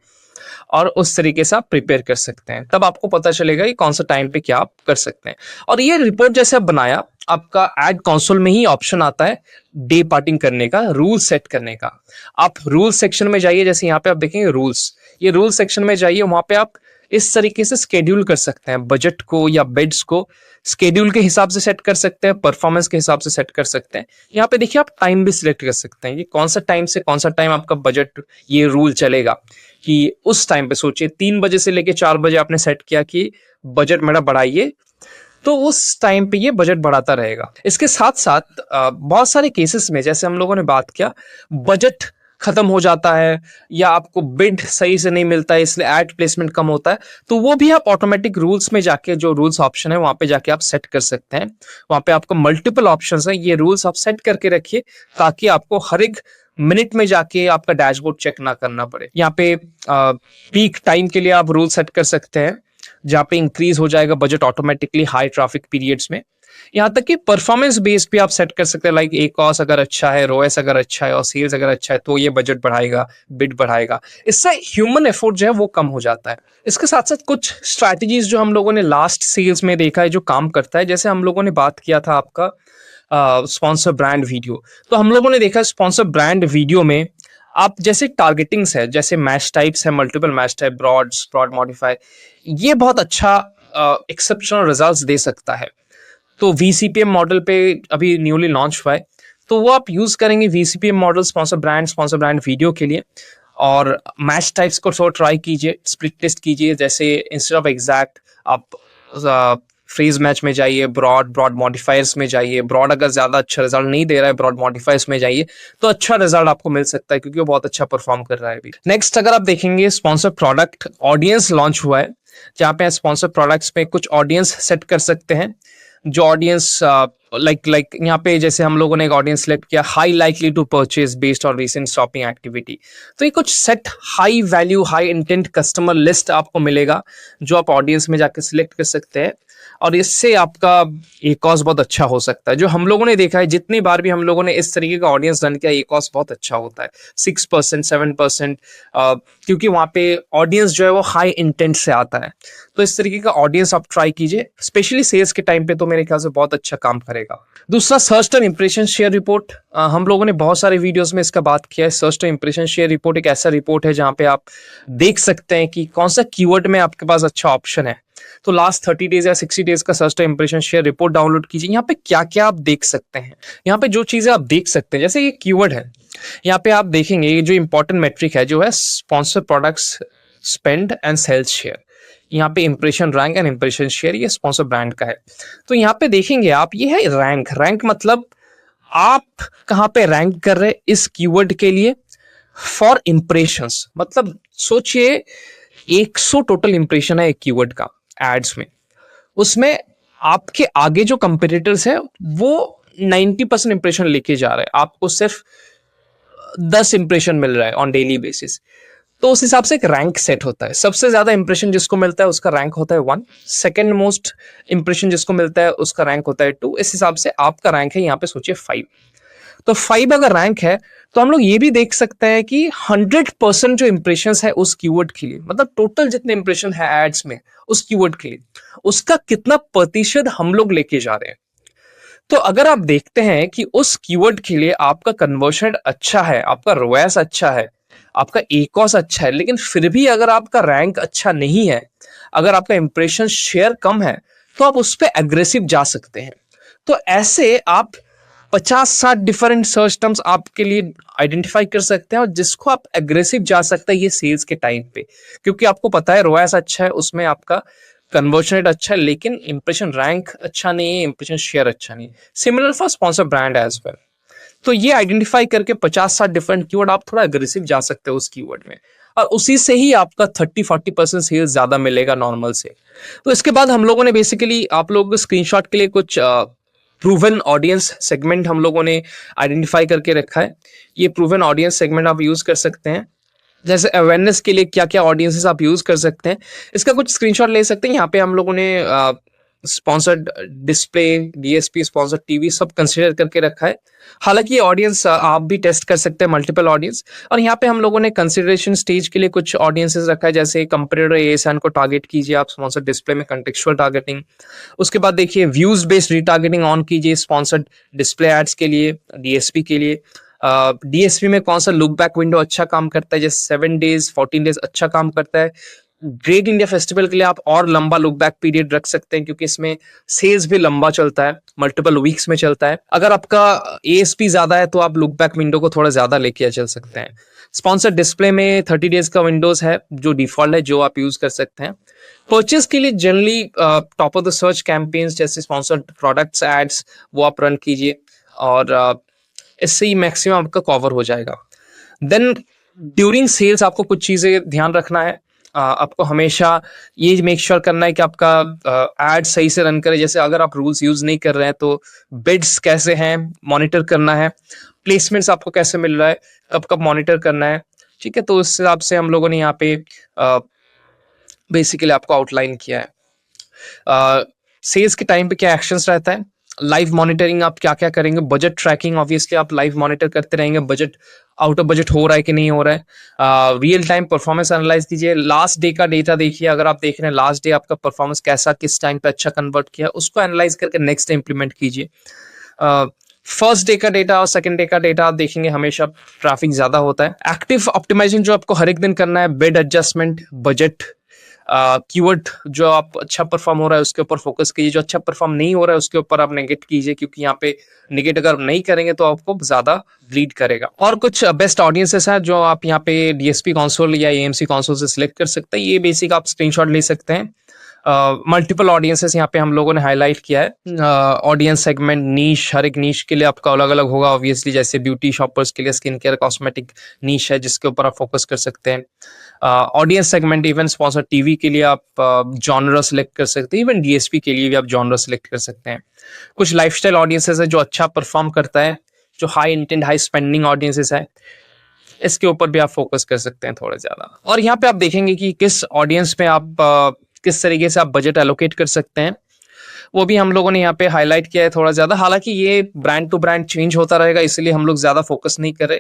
और उस तरीके से आप प्रिपेयर कर सकते हैं। तब आपको पता चलेगा कि कौन सा टाइम पे क्या आप कर सकते हैं। और ये रिपोर्ट जैसे आप बनाया, आपका एड कंसोल में ही ऑप्शन आता है डे पार्टिंग करने का, रूल सेट करने का। आप रूल सेक्शन में जाइए, जैसे यहाँ पे आप देखेंगे रूल्स, ये रूल सेक्शन में जाइए, वहां पे आप इस तरीके से स्केड्यूल कर सकते हैं बजट को या बेड्स को, स्केड्यूल के हिसाब से सेट कर सकते हैं, परफॉर्मेंस के हिसाब से सेट कर सकते हैं। यहाँ पे देखिए आप टाइम भी सिलेक्ट कर सकते हैं, ये कौन सा टाइम से कौन सा टाइम आपका बजट ये रूल चलेगा, कि उस टाइम पे सोचिए 3 बजे से लेके 4 बजे आपने सेट किया कि बजट मेरा बढ़ाइए, तो उस टाइम पे ये बजट बढ़ाता रहेगा। इसके साथ साथ बहुत सारे केसेस में जैसे हम लोगों ने बात किया, बजट खत्म हो जाता है या आपको बिड सही से नहीं मिलता है इसलिए एड प्लेसमेंट कम होता है, तो वो भी आप ऑटोमेटिक रूल्स में जाके, जो रूल्स ऑप्शन है वहां पे जाके आप सेट कर सकते हैं। वहां पे आपको मल्टीपल ऑप्शंस हैं, ये रूल्स आप सेट करके रखिए ताकि आपको हर एक मिनट में जाके आपका डैशबोर्ड चेक ना करना पड़े। यहाँ पे पीक टाइम के लिए आप रूल सेट कर सकते हैं जहाँ पे इंक्रीज हो जाएगा budget automatically high traffic periods में। यहाँ तक कि परफॉर्मेंस बेस पे आप सेट कर सकते हैं, लाइक एकॉस अगर अच्छा है, रोएस अगर अच्छा है और सेल्स अगर अच्छा है तो ये बजट बढ़ाएगा, बिड बढ़ाएगा। इससे ह्यूमन एफर्ट जो है वो कम हो जाता है। इसके साथ साथ कुछ स्ट्रैटेजीज जो हम लोगों ने लास्ट सेल्स में देखा है जो काम करता है, जैसे हम लोगों ने बात किया था आपका स्पॉन्सर ब्रांड वीडियो, तो हम लोगों ने देखा स्पॉन्सर ब्रांड वीडियो में आप जैसे टारगेटिंग्स है, जैसे मैच टाइप्स है, multiple match type, broad modify, ये बहुत अच्छा एक्सेप्शनल रिजल्ट्स दे सकता है। तो VCPM मॉडल पे अभी न्यूली लॉन्च हुआ है, तो वो आप यूज करेंगे VCPM model sponsor brand video के लिए। और मैच टाइप्स को थोड़ा ट्राई कीजिए, स्प्लिट टेस्ट कीजिए, जैसे इंस्टेड ऑफ एग्जैक्ट आप फ्रेज मैच में जाइए, ब्रॉड मॉडिफायर्स में जाइए। ब्रॉड अगर ज्यादा अच्छा रिजल्ट नहीं दे रहा है, ब्रॉड मॉडिफायर्स में जाइए तो अच्छा रिजल्ट आपको मिल सकता है, क्योंकि वो बहुत अच्छा परफॉर्म कर रहा है अभी। नेक्स्ट अगर आप देखेंगे स्पॉन्सर प्रोडक्ट ऑडियंस लॉन्च हुआ है, जहाँ पे स्पॉन्सर प्रोडक्ट्स में कुछ ऑडियंस सेट कर सकते हैं। जो ऑडियंस लाइक यहाँ पे जैसे हम लोगों ने एक ऑडियंस सेलेक्ट किया, high likely to purchase based on recent shopping activity, तो ये कुछ set high value high intent customer list आपको मिलेगा जो आप ऑडियंस में जाकर सिलेक्ट कर सकते हैं, और इससे आपका एकॉस बहुत अच्छा हो सकता है। जो हम लोगों ने देखा है, जितनी बार भी हम लोगों ने इस तरीके का ऑडियंस रन किया, एकॉस बहुत अच्छा होता है, 6%, 7%, क्योंकि वहां पे ऑडियंस जो है वो हाई इंटेंट से आता है। तो इस तरीके का ऑडियंस आप ट्राई कीजिए, स्पेशली सेल्स के टाइम पे, तो मेरे ख्याल से बहुत अच्छा काम करेगा। दूसरा, search term impression share report, हम लोगों ने बहुत सारे वीडियोस में इसका बात किया है। Search term impression share report एक ऐसा रिपोर्ट है जहां पे आप देख सकते हैं कि कौन सा कीवर्ड में आपके पास अच्छा ऑप्शन है। तो लास्ट 30 डेज या 60 डेज का search term impression share report download कीजिए। यहाँ पे क्या क्या आप देख सकते हैं, यहाँ पे जो चीजें आप देख सकते हैं, जैसे ये कीवर्ड है, यहाँ पे आप देखेंगे ये जो इंपॉर्टेंट मेट्रिक है जो है sponsor products spend and sales share, यहाँ पे impression rank and impression share, ये स्पॉन्सर ब्रांड का है। तो यहाँ पे देखेंगे आप, ये है रैंक मतलब आप कहाँ पे रैंक कर रहे हैं इस कीवर्ड के लिए फॉर इंप्रेशंस। मतलब सोचिए 100 टोटल इंप्रेशन है एक कीवर्ड का एड्स में, उसमें आपके आगे जो कंपेटिटर्स है वो 90% इंप्रेशन लेके जा रहे हैं, आपको सिर्फ 10 इंप्रेशन मिल रहा है ऑन डेली बेसिस। तो उस हिसाब से एक रैंक सेट होता है, सबसे ज्यादा इंप्रेशन जिसको मिलता है उसका रैंक होता है 1, सेकेंड मोस्ट इंप्रेशन जिसको मिलता है उसका रैंक होता है 2। इस हिसाब से आपका रैंक है यहाँ पे सोचिए 5। तो 5 अगर रैंक है तो हम लोग ये भी देख सकते हैं कि 100% जो इंप्रेशन है उस कीवर्ड के लिए, मतलब टोटल जितने इंप्रेशन है एड्स में उस कीवर्ड के लिए, उसका कितना प्रतिशत हम लोग लेके जा रहे हैं। तो अगर आप देखते हैं कि उस कीवर्ड के लिए आपका कन्वर्शन अच्छा है, आपका रोएस अच्छा है, आपका एकॉस अच्छा है, लेकिन फिर भी अगर आपका रैंक अच्छा नहीं है, अगर आपका इंप्रेशन शेयर कम है, तो आप उस पर एग्रेसिव जा सकते हैं। तो ऐसे आप 50-60 डिफरेंट सर्च टर्म्स आपके लिए आइडेंटिफाई कर सकते हैं और जिसको आप एग्रेसिव जा सकते हैं ये सेल्स के टाइम पे, क्योंकि आपको पता है ROAS अच्छा है, उसमें आपका कन्वर्जन रेट अच्छा है, लेकिन इंप्रेशन रैंक अच्छा नहीं है, इंप्रेशन शेयर अच्छा नहीं है। Similar for sponsor brand as well. तो ये आइडेंटिफाई करके 50-60 डिफरेंट कीवर्ड आप थोड़ा एग्रेसिव जा सकते हो उस कीवर्ड में, और उसी से ही आपका 30-40% सेल्स ज्यादा मिलेगा नॉर्मल से। तो इसके बाद हम लोगों ने बेसिकली आप लोगों को स्क्रीनशॉट के लिए कुछ प्रूवन ऑडियंस सेगमेंट हम लोगों ने आइडेंटिफाई करके रखा है। ये प्रूवन ऑडियंस सेगमेंट आप यूज कर सकते हैं, जैसे अवेयरनेस के लिए क्या क्या ऑडियंसेस आप यूज कर सकते हैं, इसका कुछ स्क्रीनशॉट ले सकते हैं। यहाँ पे हम लोगों ने sponsored display, DSP, sponsored TV सब कंसिडर करके रखा है। हालांकि ये ऑडियंस आप भी टेस्ट कर सकते हैं, मल्टीपल ऑडियंस। और यहाँ पे हम लोगों ने कंसिडरेशन स्टेज के लिए कुछ ऑडियंसेस रखा है, जैसे कंपेरेटर ASN को टारगेट कीजिए आप स्पॉन्सर्ड डिस्प्ले में, कंटेक्चुअल टारगेटिंग। उसके बाद देखिए व्यूज बेस्ड रीटारगेटिंग ऑन कीजिए स्पॉन्सर्ड डिस्प्ले एड्स के लिए, DSP के लिए। DSP में कौन सा लुक बैक विंडो अच्छा काम करता है, जैसे 7 डेज 14 डेज अच्छा काम करता है। ग्रेट इंडिया फेस्टिवल के लिए आप और लंबा लुक बैक पीरियड रख सकते हैं, क्योंकि इसमें सेल्स भी लंबा चलता है, मल्टीपल वीक्स में चलता है। अगर आपका ASP ज्यादा है तो आप लुक बैक विंडो को थोड़ा ज्यादा लेके चल सकते हैं। स्पॉन्सर डिस्प्ले में 30 डेज का विंडोज है जो डिफॉल्ट है, जो आप यूज कर सकते हैं। परचेज के लिए generally top of the search campaigns जैसे स्पॉन्सर्ड प्रोडक्ट्स एड्स वो आप रन कीजिए, और इससे ही मैक्सिमम आपका कवर हो जाएगा। देन ड्यूरिंग सेल्स आपको कुछ चीजें ध्यान रखना है। आपको हमेशा ये मेक श्योर करना है कि आपका एड सही से रन करे। जैसे अगर आप रूल्स यूज नहीं कर रहे हैं तो बिड्स कैसे हैं मॉनिटर करना है, प्लेसमेंट्स आपको कैसे मिल रहा है, कब कब मॉनिटर करना है, ठीक है। तो उस हिसाब से हम लोगों ने यहाँ पे बेसिकली आपको आउटलाइन किया है। सेल्स के टाइम पे क्या एक्शंस रहता है, लाइव मॉनिटरिंग आप क्या क्या करेंगे, बजट ट्रैकिंग ऑब्वियसली आप लाइव मॉनिटर करते रहेंगे, बजट आउट ऑफ बजट हो रहा है कि नहीं हो रहा है। रियल टाइम परफॉर्मेंस एनालाइज कीजिए, लास्ट डे का डेटा देखिए, अगर आप देख रहे हैं लास्ट डे आपका परफॉर्मेंस कैसा, किस टाइम पे अच्छा कन्वर्ट किया, उसको एनालाइज करके नेक्स्ट डे इंप्लीमेंट कीजिए। फर्स्ट डे का डेटा और सेकंड डे का डेटा आप देखेंगे हमेशा ट्रैफिक ज्यादा होता है। एक्टिव ऑप्टिमाइजिंग जो आपको हर एक दिन करना है, बिड एडजस्टमेंट, बजट, कीवर्ड जो आप अच्छा परफॉर्म हो रहा है उसके ऊपर फोकस कीजिए, जो अच्छा परफॉर्म नहीं हो रहा है उसके ऊपर आप नेगेट कीजिए, क्योंकि यहाँ पे नेगेट अगर नहीं करेंगे तो आपको ज्यादा लीड करेगा। और कुछ बेस्ट ऑडियंसेस हैं जो आप यहाँ पे DSP कंसोल या AMC कंसोल से सिलेक्ट कर सकते हैं। ये बेसिक आप स्क्रीनशॉट ले सकते हैं। मल्टीपल ऑडियंसेस यहाँ पे हम लोगों ने हाईलाइट किया है। ऑडियंस सेगमेंट, नीश, हर एक नीश के लिए आपका अलग अलग होगा ऑब्वियसली। जैसे ब्यूटी शॉपर्स के लिए स्किन केयर कॉस्मेटिक नीश है जिसके ऊपर आप फोकस कर सकते हैं। Audience segment even sponsor TV के लिए आप जॉनर सेलेक्ट कर सकते हैं, इवन DSP के लिए भी आप जॉनर सेलेक्ट कर सकते हैं। कुछ लाइफस्टाइल ऑडियंसेस है जो अच्छा परफॉर्म करता है, जो high intent high spending audiences है, इसके ऊपर भी आप फोकस कर सकते हैं थोड़ा ज्यादा। और यहाँ पे आप देखेंगे कि किस ऑडियंस में आप किस तरीके से आप बजट एलोकेट कर सकते हैं, वो भी हम लोगों ने यहाँ पे हाईलाइट किया है थोड़ा ज्यादा। हालांकि ये ब्रांड टू ब्रांड चेंज होता रहेगा, इसलिए हम लोग ज्यादा फोकस नहीं कर रहे।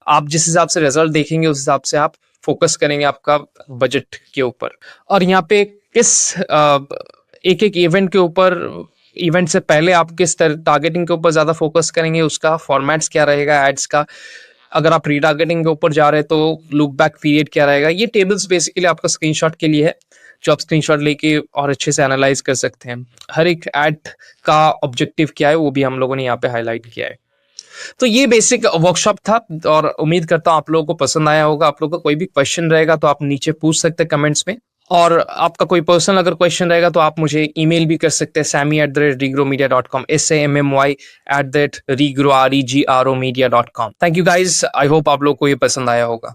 आप जिस हिसाब से रिजल्ट देखेंगे उस हिसाब से आप फोकस करेंगे आपका बजट के ऊपर। और यहाँ पे किस एक एक इवेंट के ऊपर, इवेंट से पहले आप किस टारगेटिंग के ऊपर ज्यादा फोकस करेंगे, उसका फॉर्मेट्स क्या रहेगा एड्स का, अगर आप रीटारगेटिंग के ऊपर जा रहे हैं तो लुक बैक पीरियड क्या रहेगा। ये टेबल्स बेसिकली आपका स्क्रीनशॉट के लिए है, जो आप स्क्रीनशॉट लेके और अच्छे से एनालाइज कर सकते हैं। हर एक ऐड का ऑब्जेक्टिव क्या है वो भी हम लोगों ने यहाँ पे हाईलाइट किया है। तो ये बेसिक वर्कशॉप था और उम्मीद करता हूँ आप लोगों को पसंद आया होगा। आप लोगों का कोई भी क्वेश्चन रहेगा तो आप नीचे पूछ सकते हैं कमेंट्स में, और आपका कोई पर्सनल अगर क्वेश्चन रहेगा तो आप मुझे ईमेल भी कर सकते हैं sammy@regromedia.com, SAMMY@regromedia.com। Thank you guys, I hope आप लोगों को ये पसंद आया होगा।